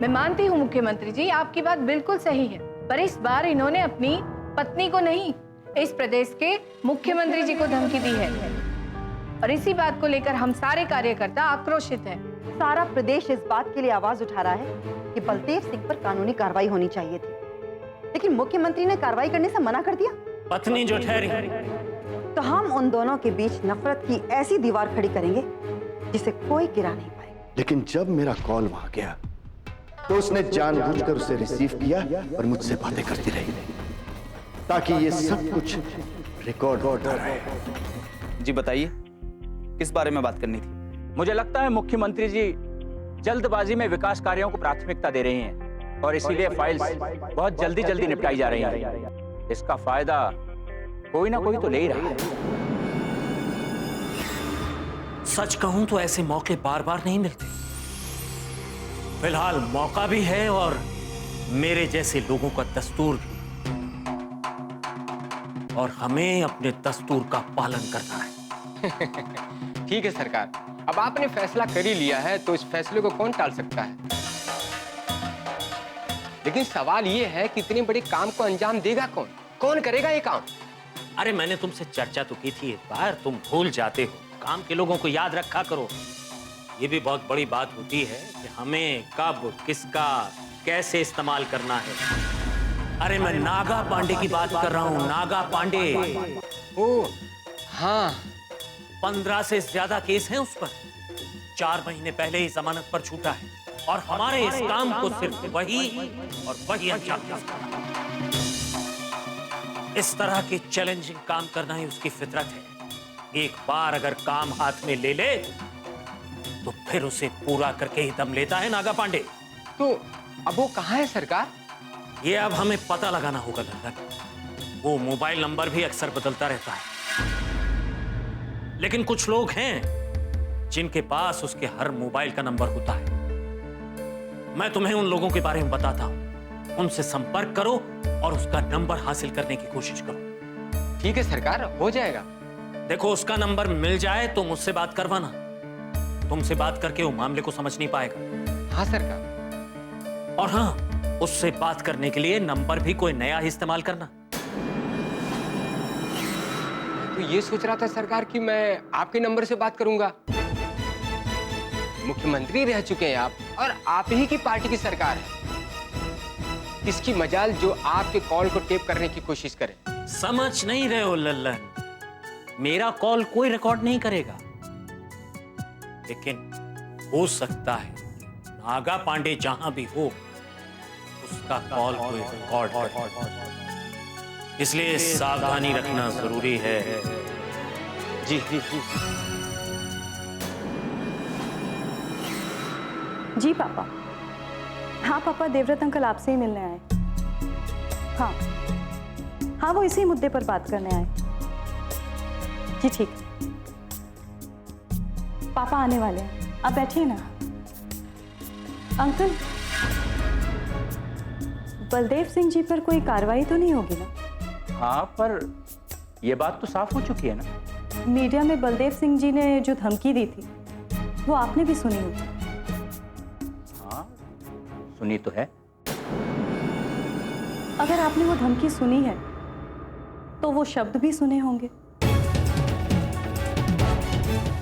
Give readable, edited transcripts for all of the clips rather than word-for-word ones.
मैं मानती हूँ मुख्यमंत्री जी, आपकी बात बिल्कुल सही है, पर इस बार इन्होंने अपनी पत्नी को नहीं, इस प्रदेश के मुख्यमंत्री जी को धमकी दी है और इसी बात को लेकर हम सारे कार्यकर्ता आक्रोशित हैं। सारा प्रदेश इस बात के लिए आवाज उठा रहा है कि बलदेव सिंह पर कानूनी कार्रवाई होनी चाहिए थी, लेकिन मुख्यमंत्री ने कार्रवाई करने से मना कर दिया। पत्नी जो ठहरी, तो हम उन दोनों के बीच नफरत की ऐसी दीवार खड़ी करेंगे जिसे कोई गिरा नहीं पाएगा। लेकिन जब मेरा कॉल वहां गया तो उसने जानबूझकर उसे रिसीव किया और मुझसे बातें करती रही ताकि ये सब कुछ रिकॉर्ड होता रहे। जी बताइए, किस बारे में बात करनी थी? मुझे लगता है मुख्यमंत्री जी जल्दबाजी में विकास कार्यों को प्राथमिकता दे रही हैं और इसीलिए फाइल्स बहुत जल्दी निपटाई जा रही हैं। इसका फायदा कोई ना कोई तो ले ही रहा है। सच कहूं तो ऐसे मौके बार बार नहीं मिलते। फिलहाल मौका भी है और मेरे जैसे लोगों का दस्तूर भी, और हमें अपने दस्तूर का पालन करना है। ठीक है सरकार, अब आपने फैसला कर ही लिया है तो इस फैसले को कौन टाल सकता है। लेकिन सवाल ये है कि इतने बड़े काम को अंजाम देगा कौन, कौन करेगा ये काम? अरे मैंने तुमसे चर्चा तो की थी एक बार, तुम भूल जाते हो। काम के लोगों को याद रखा करो। ये भी बहुत बड़ी बात होती है कि हमें कब, किसका, कैसे इस्तेमाल करना है। अरे मैं नागा पांडे की बात कर रहा हूँ, नागा पांडे। ओ हाँ, 15 से ज्यादा केस हैं उस पर। 4 महीने पहले ही जमानत पर छूटा है और हमारे इस काम को सिर्फ वही और वही अंजाम दे सकता है। इस तरह के चैलेंजिंग काम करना ही उसकी फितरत है। एक बार अगर काम हाथ में ले ले तो फिर उसे पूरा करके ही दम लेता है नागा पांडे। तो अब वो कहाँ है सरकार? ये अब हमें पता लगाना होगा लल्लन। वो मोबाइल नंबर भी अक्सर बदलता रहता है, लेकिन कुछ लोग हैं जिनके पास उसके हर मोबाइल का नंबर होता है। मैं तुम्हें उन लोगों के बारे में बताता हूं, उनसे संपर्क करो और उसका नंबर हासिल करने की कोशिश करो। ठीक है सरकार, हो जाएगा। देखो, उसका नंबर मिल जाए तो मुझसे बात करवाना। तुमसे बात करके वो मामले को समझ नहीं पाएगा। हाँ सरकार। और हाँ, उससे बात करने के लिए नंबर भी कोई नया ही इस्तेमाल करना। तो ये सोच रहा था सरकार कि मैं आपके नंबर से बात करूंगा। मुख्यमंत्री रह चुके हैं आप और आप ही की पार्टी की सरकार है। किसकी मजाल जो आपके कॉल को टेप करने की कोशिश करे। समझ नहीं रहे हो लल्लन, मेरा कॉल कोई रिकॉर्ड नहीं करेगा, लेकिन हो सकता है नागा पांडे जहां भी हो उसका कॉल कोई रिकॉर्ड करे। इसलिए सावधानी रखना जरूरी है। जी जी पापा। हाँ पापा, देवव्रत अंकल आपसे ही मिलने आए। हाँ हाँ, वो इसी मुद्दे पर बात करने आए। जी ठीक। पापा आने वाले हैं, आप बैठिए ना। अंकल, बलदेव सिंह जी पर कोई कार्रवाई तो नहीं होगी ना? हाँ, पर यह बात तो साफ हो चुकी है ना। मीडिया में बलदेव सिंह जी ने जो धमकी दी थी वो आपने भी सुनी होगी। हाँ, सुनी तो है। अगर आपने वो धमकी सुनी है तो वो शब्द भी सुने होंगे।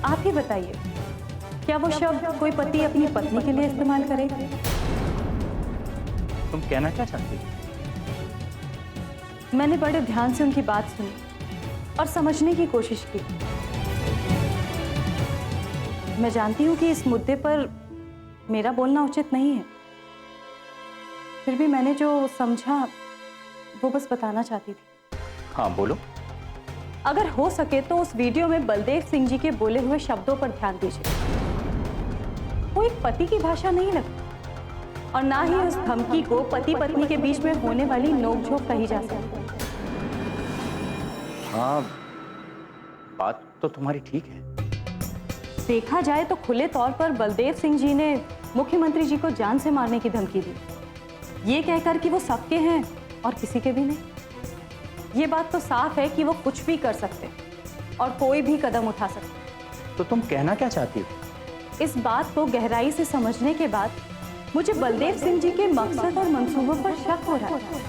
आप ही बताइए, क्या वो शब्द कोई पति अपनी पत्नी के लिए इस्तेमाल करेगा? तुम कहना क्या चाहती हो? मैंने बड़े ध्यान से उनकी बात सुनी और समझने की कोशिश की। मैं जानती हूं कि इस मुद्दे पर मेरा बोलना उचित नहीं है, फिर भी मैंने जो समझा वो बस बताना चाहती थी। हाँ बोलो। अगर हो सके तो उस वीडियो में बलदेव सिंह जी के बोले हुए शब्दों पर ध्यान दीजिए। वो एक पति की भाषा नहीं लगती और ना ही उस धमकी को पति पत्नी के बीच में होने वाली नोकझोंक कही जा सकती। हाँ, बात तो तुम्हारी ठीक है। देखा जाए तो खुले तौर पर बलदेव सिंह जी ने मुख्यमंत्री जी को जान से मारने की धमकी दी, ये कहकर कि वो सबके हैं और किसी के भी नहीं। ये बात तो साफ है कि वो कुछ भी कर सकते और कोई भी कदम उठा सकते। तो तुम कहना क्या चाहती हो? इस बात को गहराई से समझने के बाद मुझे बलदेव सिंह जी के मकसद और मंसूबों पर शक हो रहा है।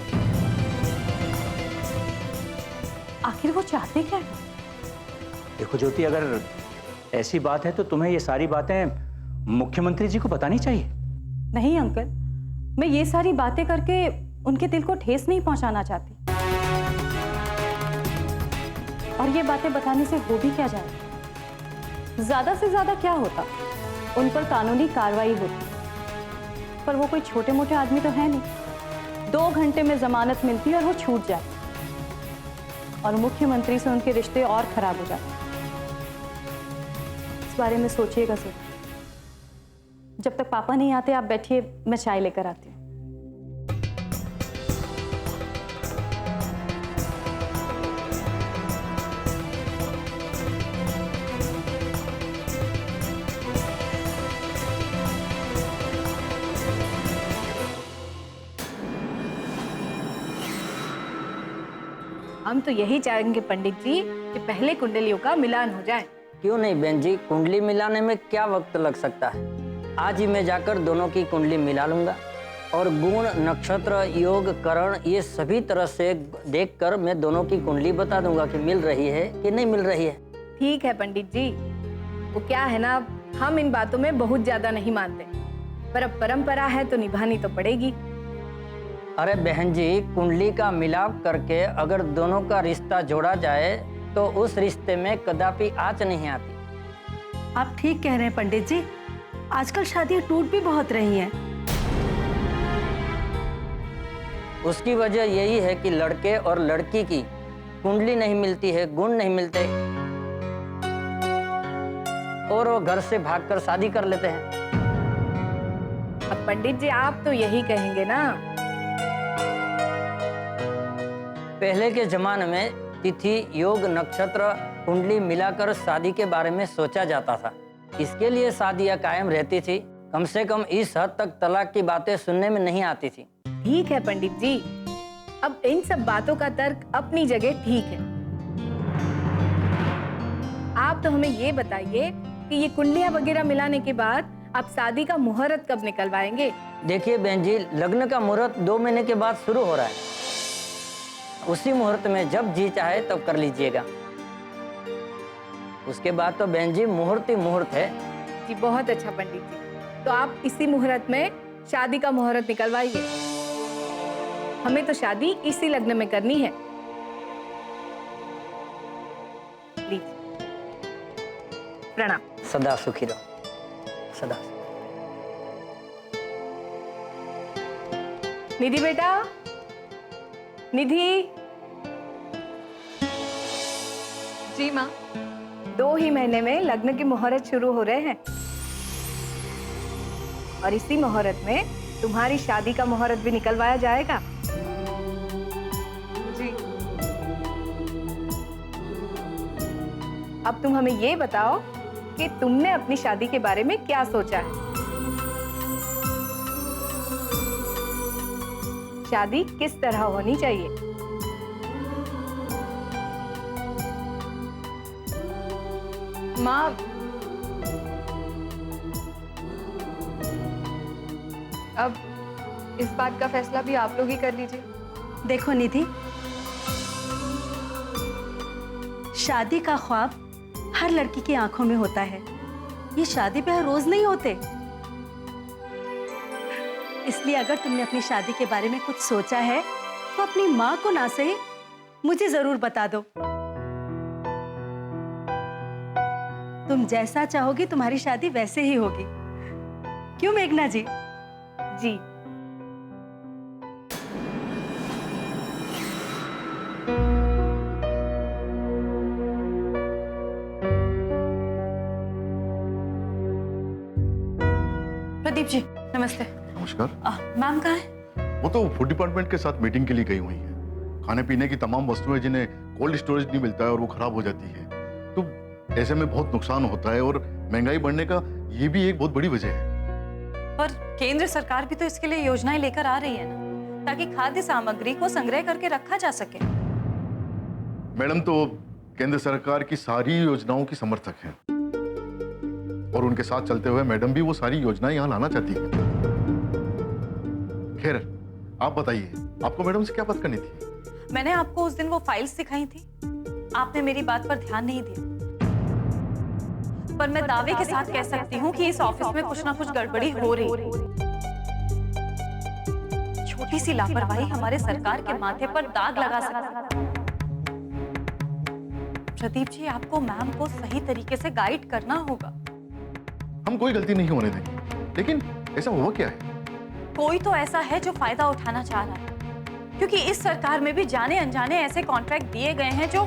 आखिर वो चाहते क्या है? देखो ज्योति, अगर ऐसी बात है तो तुम्हें ये सारी बातें मुख्यमंत्री जी को बतानी चाहिए। नहीं अंकल, मैं ये सारी बातें करके उनके दिल को ठेस नहीं पहुंचाना चाहती। और ये बातें बताने से हो भी क्या जाए? ज्यादा से ज्यादा क्या होता, उन पर कानूनी कार्रवाई होती। पर वो कोई छोटे मोटे आदमी तो है नहीं। 2 घंटे में जमानत मिलती और वो छूट जाए, और मुख्यमंत्री से उनके रिश्ते और खराब हो जाते। इस बारे में सोचिएगा सर। जब तक पापा नहीं आते आप बैठिए, मैं चाय लेकर आती हूँ। हम तो यही चाहेंगे पंडित जी कि पहले कुंडलियों का मिलान हो जाए। क्यों नहीं बहन जी, कुंडली मिलाने में क्या वक्त लग सकता है। आज ही मैं जाकर दोनों की कुंडली मिला लूंगा, और गुण, नक्षत्र, योग, करण ये सभी तरह से देखकर मैं दोनों की कुंडली बता दूंगा कि मिल रही है कि नहीं मिल रही है। ठीक है पंडित जी, वो क्या है ना, हम इन बातों में बहुत ज्यादा नहीं मानते, पर अब परंपरा है तो निभानी तो पड़ेगी। अरे बहन जी, कुंडली का मिलाप करके अगर दोनों का रिश्ता जोड़ा जाए तो उस रिश्ते में कदापि आंच नहीं आती। आप ठीक कह रहे हैं पंडित जी, आजकल शादियां टूट भी बहुत रही हैं। उसकी वजह यही है कि लड़के और लड़की की कुंडली नहीं मिलती है, गुण नहीं मिलते, और वो घर से भागकर शादी कर लेते हैं। अब पंडित जी आप तो यही कहेंगे ना। पहले के जमाने में तिथि, योग, नक्षत्र, कुंडली मिलाकर शादी के बारे में सोचा जाता था। इसके लिए शादियां कायम रहती थी। कम से कम इस हद तक तलाक की बातें सुनने में नहीं आती थी। ठीक है पंडित जी, अब इन सब बातों का तर्क अपनी जगह ठीक है। आप तो हमें ये बताइए कि ये कुंडलियां वगैरह मिलाने के बाद आप शादी का मुहूर्त कब निकलवाएंगे? देखिए बहन जी, लग्न का मुहूर्त 2 महीने के बाद शुरू हो रहा है। उसी मुहूर्त में जब जी चाहे तब कर लीजिएगा। उसके बाद तो बहन जी मुहूर्त ही मुहूर्त है। जी बहुत अच्छा पंडित जी, तो आप इसी मुहूर्त में शादी का मुहूर्त निकलवाइए। हमें तो शादी इसी लग्न में करनी है। लीजिए, प्रणाम। सदा सुखी रहो, सदा। निधि बेटा, निधि। जी माँ। 2 ही महीने में लग्न के मुहूर्त शुरू हो रहे हैं, और इसी मुहूर्त में तुम्हारी शादी का मुहूर्त भी निकलवाया जाएगा। जी। अब तुम हमें ये बताओ कि तुमने अपनी शादी के बारे में क्या सोचा है। शादी किस तरह होनी चाहिए? माँ, अब इस बात का फैसला भी आप लोग ही कर लीजिए। देखो निधि, शादी का ख्वाब हर लड़की की आंखों में होता है। ये शादी ब्याह रोज नहीं होते, इसलिए अगर तुमने अपनी शादी के बारे में कुछ सोचा है तो अपनी माँ को ना सही मुझे जरूर बता दो। तुम जैसा चाहोगी तुम्हारी शादी वैसे ही होगी। क्यों मेघना जी? जी। प्रदीप जी नमस्ते। नमस्कार। मैम कहाँ है? वो तो फूड डिपार्टमेंट के साथ मीटिंग के लिए गई हुई है। खाने पीने की तमाम वस्तुएं जिन्हें कोल्ड स्टोरेज नहीं मिलता है और वो खराब हो जाती है, तो ऐसे में बहुत नुकसान होता है, और महंगाई बढ़ने का ये भी एक बहुत बड़ी वजह है। पर केंद्र सरकार भी तो इसके लिए योजनाएं लेकर आ रही है ना, ताकि खाद्य सामग्री को संग्रह करके रखा जा सके। मैडम तो केंद्र सरकार की सारी योजनाओं की समर्थक हैं, और उनके साथ चलते हुए मैडम भी वो सारी योजनाएं यहाँ लाना चाहती हैं। खैर, आप बताइए, आपको मैडम से क्या बात करनी थी? मैंने आपको उस दिन वो फाइल्स दिखाई थी, आपने मेरी बात पर ध्यान नहीं दिया। पर मैं दावे के साथ कह सकती हूँ कि इस ऑफिस में कुछ ना कुछ गड़बड़ी हो रही है। छोटी सी लापरवाही हमारे सरकार के माथे पर दाग लगा सकती है। प्रदीप जी, आपको मैम को सही तरीके से गाइड करना होगा। हम कोई गलती नहीं होने देंगे, लेकिन ऐसा हुआ क्या है? कोई तो ऐसा है जो फायदा उठाना चाह रहा है, क्योंकि इस सरकार में भी जाने अनजाने ऐसे कॉन्ट्रैक्ट दिए गए हैं जो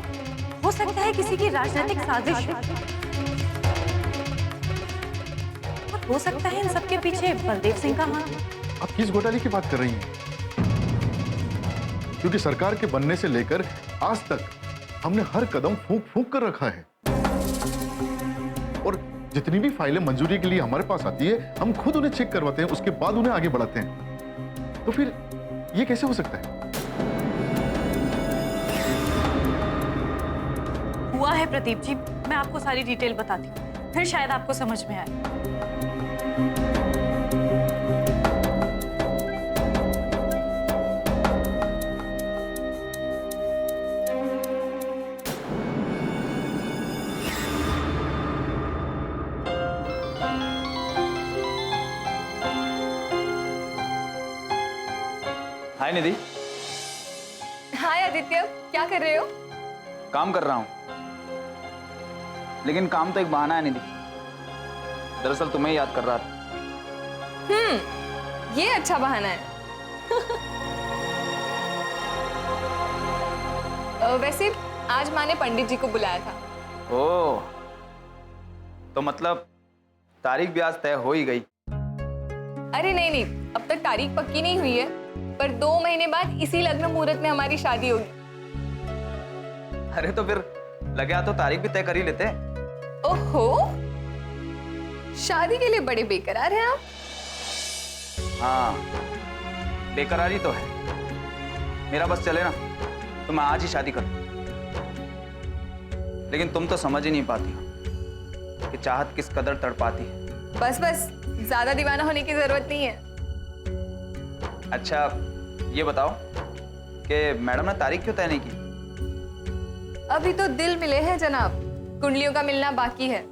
हो सकता है किसी की राजनीतिक साजिश हो। और हो सकता है इन सबके पीछे बलदेव सिंह का हाथ। आप किस घोटाले की बात कर रही हैं? क्योंकि सरकार के बनने से लेकर आज तक हमने हर कदम फूंक फूंक कर रखा है, और जितनी भी फाइलें मंजूरी के लिए हमारे पास आती है, हम खुद उन्हें चेक करवाते हैं, उसके बाद उन्हें आगे बढ़ाते हैं। तो फिर ये कैसे हो सकता है? हुआ है प्रदीप जी, मैं आपको सारी डिटेल बताती हूँ, फिर शायद आपको समझ में आए। हाय निधि। हाय आदित्य, क्या कर रहे हो? काम कर रहा हूँ, लेकिन काम तो एक बहाना है निधि। दरअसल तुम्हें याद कर रहा था। ये अच्छा बहाना है। वैसे आज माँ ने पंडित जी को बुलाया था। ओह, तो मतलब तारीख भी आज तय हो ही गई। अरे नहीं नहीं, अब तक तारीख पक्की नहीं हुई है, पर 2 महीने बाद इसी लग्न मुहूर्त में हमारी शादी होगी। अरे तो फिर लगे हाथों तारीख भी तय कर ही लेते। ओहो, शादी के लिए बड़े बेकरार हैं आप। हाँ, बेकरारी तो है। मेरा बस चले ना तो मैं आज ही शादी करूं। लेकिन तुम तो समझ ही नहीं पाती हो कि चाहत किस कदर तड़पाती है। बस बस, ज्यादा दीवाना होने की जरूरत नहीं है। अच्छा ये बताओ कि मैडम ने तारीख क्यों तय नहीं की? अभी तो दिल मिले हैं जनाब, कुंडलियों का मिलना बाकी है।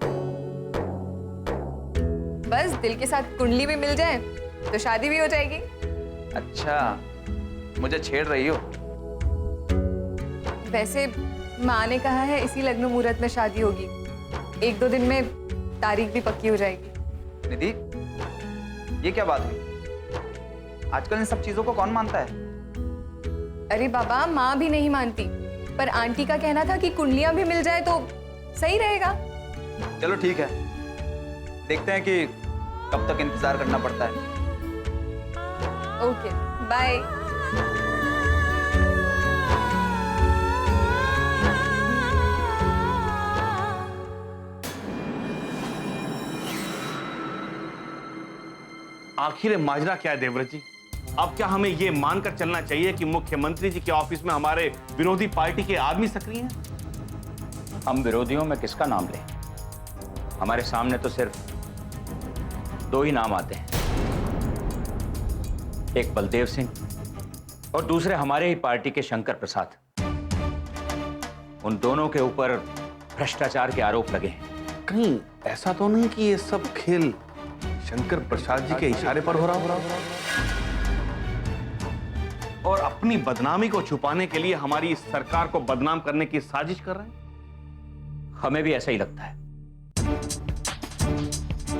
बस दिल के साथ कुंडली भी मिल जाए तो शादी भी हो जाएगी। अच्छा, मुझे छेड़ रही हो? वैसे माँ ने कहा है इसी लग्न मुहूर्त में शादी होगी। 1-2 दिन में तारीख भी पक्की हो जाएगी। निधि, ये क्या बात हुई? आजकल इन सब चीजों को कौन मानता है? अरे बाबा, माँ भी नहीं मानती, पर आंटी का कहना था कि कुंडलियां भी मिल जाए तो सही रहेगा। चलो ठीक है, देखते हैं कि कब तक इंतजार करना पड़ता है। Okay, bye. आखिर माजरा क्या है देवव्रत जी? अब क्या हमें यह मानकर चलना चाहिए कि मुख्यमंत्री जी के ऑफिस में हमारे विरोधी पार्टी के आदमी सक्रिय हैं? हम विरोधियों में किसका नाम लें? हमारे सामने तो सिर्फ 2 ही नाम आते हैं, एक बलदेव सिंह और दूसरे हमारे ही पार्टी के शंकर प्रसाद। उन दोनों के ऊपर भ्रष्टाचार के आरोप लगे हैं। कहीं ऐसा तो नहीं कि ये सब खेल शंकर प्रसाद जी के इशारे पर हो रहा हो और अपनी बदनामी को छुपाने के लिए हमारी इस सरकार को बदनाम करने की साजिश कर रहे हैं? हमें भी ऐसा ही लगता है।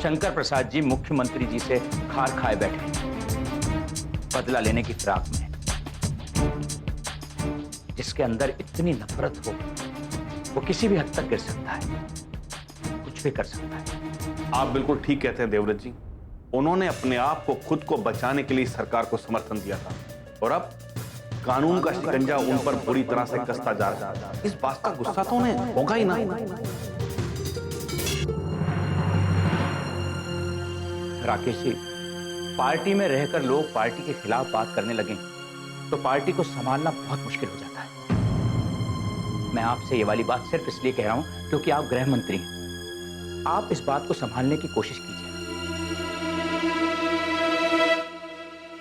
शंकर प्रसाद जी मुख्यमंत्री जी से खार खाए बैठे हैं, बदला लेने की फिराक में। जिसके अंदर इतनी नफरत हो वो किसी भी हद तक गिर सकता है, कुछ भी कर सकता है। आप बिल्कुल ठीक कहते हैं देवव्रत जी। उन्होंने अपने आप को खुद को बचाने के लिए सरकार को समर्थन दिया था और अब कानून का शिकंजा उन पर बुरी तरह से कसता जा रहा है। इस बात का गुस्सा तो उन्हें होगा ही ना। राकेश जी, पार्टी में रहकर लोग पार्टी के खिलाफ बात करने लगे तो पार्टी को संभालना बहुत मुश्किल हो जाता है। मैं आपसे ये वाली बात सिर्फ इसलिए कह रहा हूं क्योंकि आप गृह मंत्री हैं। आप इस बात को संभालने की कोशिश कीजिए।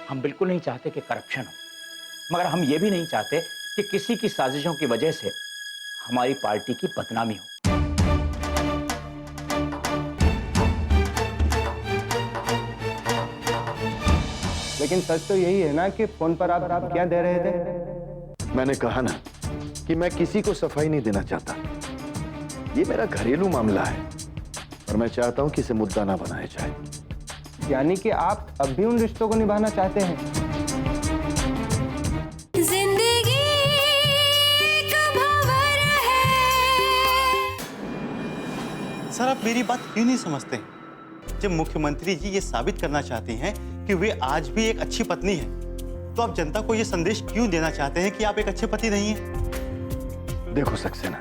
हम बिल्कुल नहीं चाहते कि करप्शन हो, मगर हम ये भी नहीं चाहते कि किसी की साजिशों की वजह से हमारी पार्टी की बदनामी हो। लेकिन सच तो यही है ना कि फोन पर आप क्या दे रहे थे? मैंने कहा ना कि मैं किसी को सफाई नहीं देना चाहता। ये मेरा घरेलू मामला है और मैं चाहता हूं कि इसे मुद्दा ना बनाया जाए। यानी कि आप अब भी उन रिश्तों को निभाना चाहते हैं? जिंदगी का भंवर है। सर, आप मेरी बात क्यों नहीं समझते? जब मुख्यमंत्री जी ये साबित करना चाहती हैं कि वे आज भी एक अच्छी पत्नी है, तो आप जनता को ये संदेश क्यों देना चाहते हैं कि आप एक अच्छे पति नहीं हैं? देखो सक्सेना,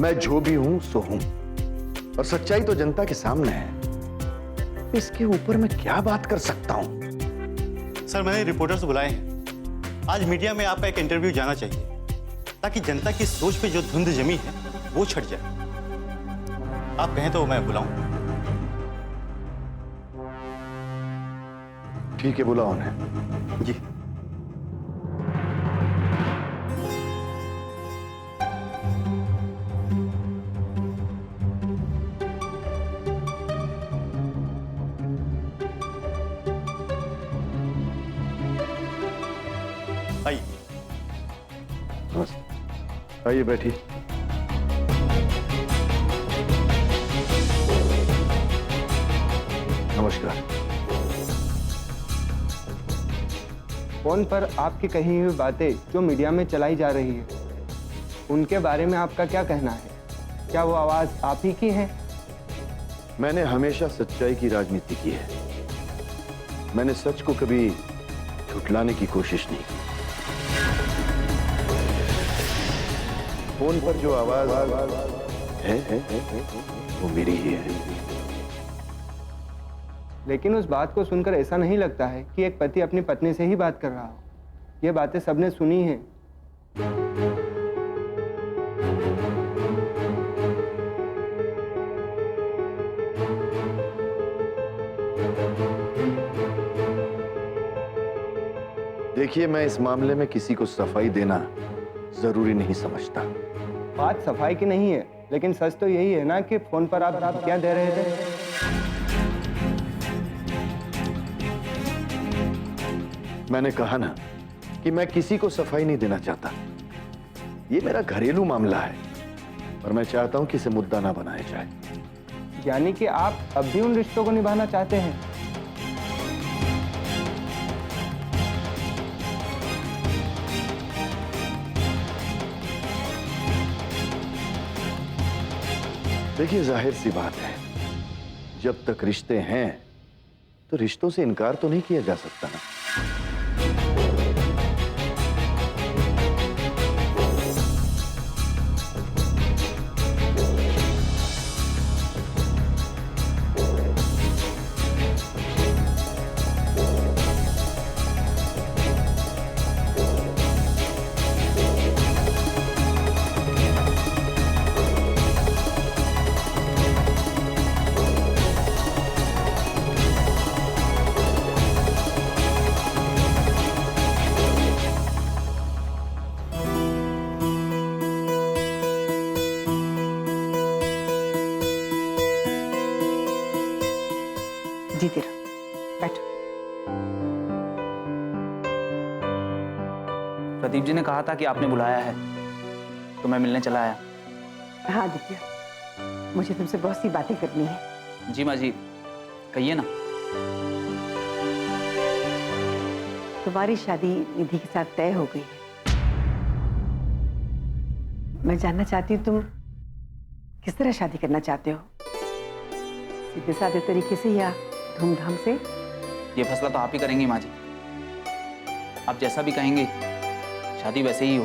मैं जो भी हूं सो हूं और सच्चाई तो जनता के सामने है। इसके ऊपर मैं क्या बात कर सकता हूं? सर, मैंने रिपोर्टर्स बुलाए हैं। आज मीडिया में आपका एक इंटरव्यू जाना चाहिए ताकि जनता की सोच पे जो धुंध जमी है वो छट जाए। आप कहें तो मैं बुलाऊं? ठीक है, बुलाओ उन्हें। जी। आइए। नमस्ते, आइए बैठिए। नमस्कार। फोन पर आपकी कही हुई बातें जो मीडिया में चलाई जा रही है, उनके बारे में आपका क्या कहना है? क्या वो आवाज आप ही की है? मैंने हमेशा सच्चाई की राजनीति की है। मैंने सच को कभी झुठलाने की कोशिश नहीं की। फोन पर जो आवाज है वो मेरी ही है। लेकिन उस बात को सुनकर ऐसा नहीं लगता है कि एक पति अपनी पत्नी से ही बात कर रहा हो। ये बातें सबने सुनी हैं। देखिए, मैं इस मामले में किसी को सफाई देना जरूरी नहीं समझता। बात सफाई की नहीं है, लेकिन सच तो यही है ना कि फोन पर आप क्या दे रहे थे? मैंने कहा ना कि मैं किसी को सफाई नहीं देना चाहता। ये मेरा घरेलू मामला है और मैं चाहता हूं कि इसे मुद्दा ना बनाया जाए। यानी कि आप अब भी उन रिश्तों को निभाना चाहते हैं? देखिए, जाहिर सी बात है, जब तक रिश्ते हैं तो रिश्तों से इनकार तो नहीं किया जा सकता ना। जीती रहो, बैठो। प्रदीप जी ने कहा था कि आपने बुलाया है, तो मैं मिलने चला आया। हाँ आदित्य, मुझे तुमसे बहुत सी बातें करनी है। जी माँ जी, कहिए ना। तुम्हारी शादी निधि के साथ तय हो गई है। मैं जानना चाहती हूँ तुम किस तरह शादी करना चाहते हो, सीधे साधे तरीके से या धूमधाम से? ये फैसला तो आप ही करेंगी माँ जी। आप जैसा भी कहेंगे शादी वैसे ही हो।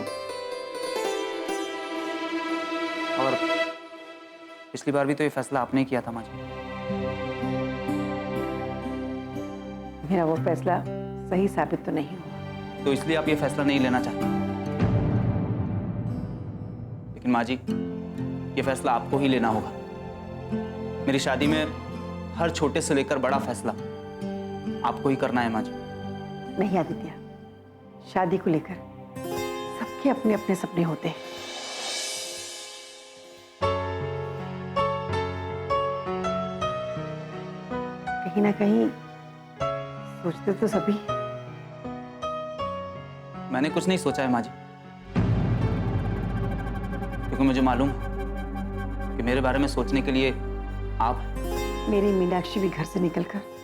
और पिछली बार भी तो ये फैसला आपने किया था माँ जी। मेरा वो फैसला सही साबित तो नहीं हुआ, तो इसलिए आप ये फैसला नहीं लेना चाहते। लेकिन माँ जी, ये फैसला आपको ही लेना होगा। मेरी शादी में हर छोटे से लेकर बड़ा फैसला आपको ही करना है माँ जी। नहीं आदित्य, शादी को लेकर सबके अपने अपने सपने होते हैं। कहीं ना कहीं सोचते तो सभी। मैंने कुछ नहीं सोचा है माँ जी, क्योंकि मुझे मालूम कि मेरे बारे में सोचने के लिए आप। मेरी मीनाक्षी भी घर से निकलकर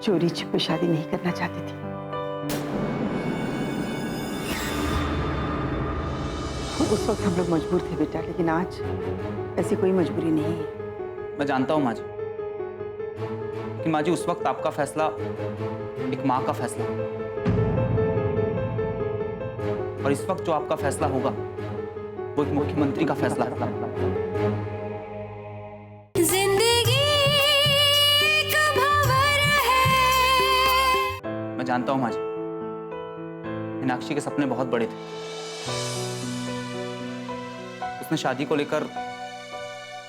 चोरी छिपे शादी नहीं करना चाहती थी। उस वक्त हम लोग मजबूर थे बेटा, लेकिन आज ऐसी कोई मजबूरी नहीं है। मैं जानता हूँ माँ जी, कि माँ जी उस वक्त आपका फैसला एक माँ का फैसला, और इस वक्त जो आपका फैसला होगा वो एक मुख्यमंत्री का फैसला होगा। जिंदगी एक भंवर है। मैं जानता हूँ माँ जी, मीनाक्षी के सपने बहुत बड़े थे। उसने शादी को लेकर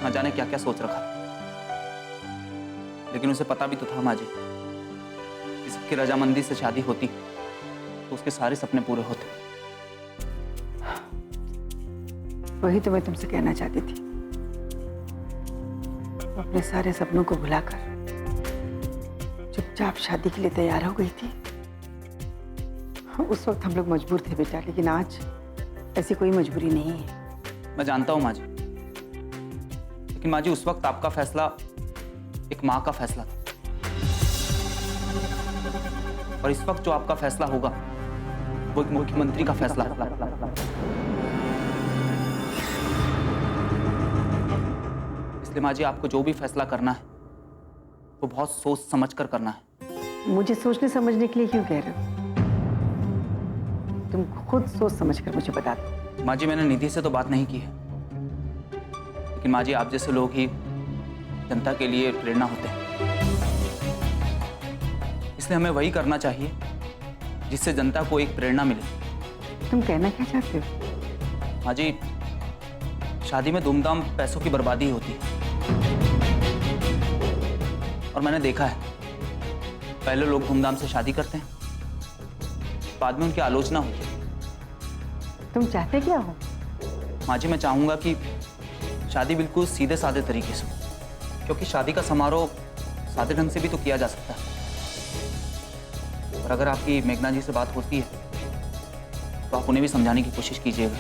न जाने क्या क्या सोच रखा था, लेकिन उसे पता भी तो था माँ जी कि सबकी रजामंदी से शादी होती तो उसके सारे सपने पूरे होते। वही तो मैं तुमसे कहना चाहती थी। वो अपने सारे सपनों को भुलाकर चुपचाप शादी के लिए तैयार हो गई थी। उस वक्त हम लोग मजबूर थे बेटा, लेकिन आज ऐसी कोई मजबूरी नहीं है। मैं जानता हूँ माँ जी, लेकिन माँ जी उस वक्त आपका फैसला एक माँ का फैसला था, और इस वक्त जो आपका फैसला होगा वो एक मुख्यमंत्री का फैसला होगा। इसलिए माँ जी आपको जो भी फैसला करना है वो बहुत सोच समझ कर करना है। मुझे सोचने समझने के लिए क्यों कह रहे हो? तुम खुद सोच समझ कर मुझे बता दो। माँ जी मैंने निधि से तो बात नहीं की है, लेकिन माँ जी आप जैसे लोग ही जनता के लिए प्रेरणा होते हैं, इसलिए हमें वही करना चाहिए जिससे जनता को एक प्रेरणा मिले। तुम कहना क्या चाहते हो? माँ जी शादी में धूमधाम पैसों की बर्बादी होती है, और मैंने देखा है पहले लोग धूमधाम से शादी करते हैं, बाद में उनकी आलोचना होती है। तुम चाहते क्या हो? माँ जी मैं चाहूंगा कि शादी बिल्कुल सीधे साधे तरीके से हो, क्योंकि शादी का समारोह सादे ढंग से भी तो किया जा सकता है। और अगर आपकी मेघना जी से बात होती है तो आप उन्हें भी समझाने की कोशिश कीजिएगा।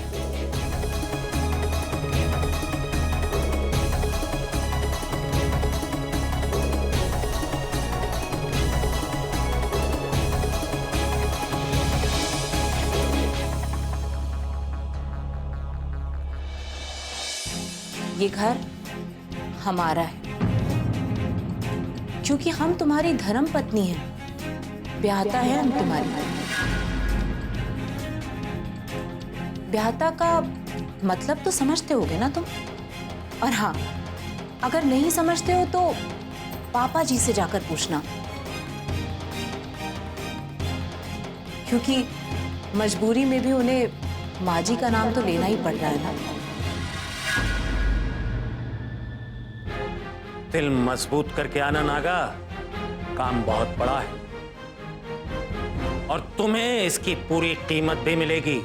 ये घर हमारा है, क्योंकि हम तुम्हारी धर्म पत्नी हैं, ब्याहता है हम तुम्हारी। ब्याहता का मतलब तो समझते होगे ना तुम? और हाँ, अगर नहीं समझते हो तो पापा जी से जाकर पूछना, क्योंकि मजबूरी में भी उन्हें माँ जी का नाम तो लेना ही पड़ रहा है ना। दिल मजबूत करके आना नागा, काम बहुत बड़ा है और तुम्हें इसकी पूरी कीमत भी मिलेगी।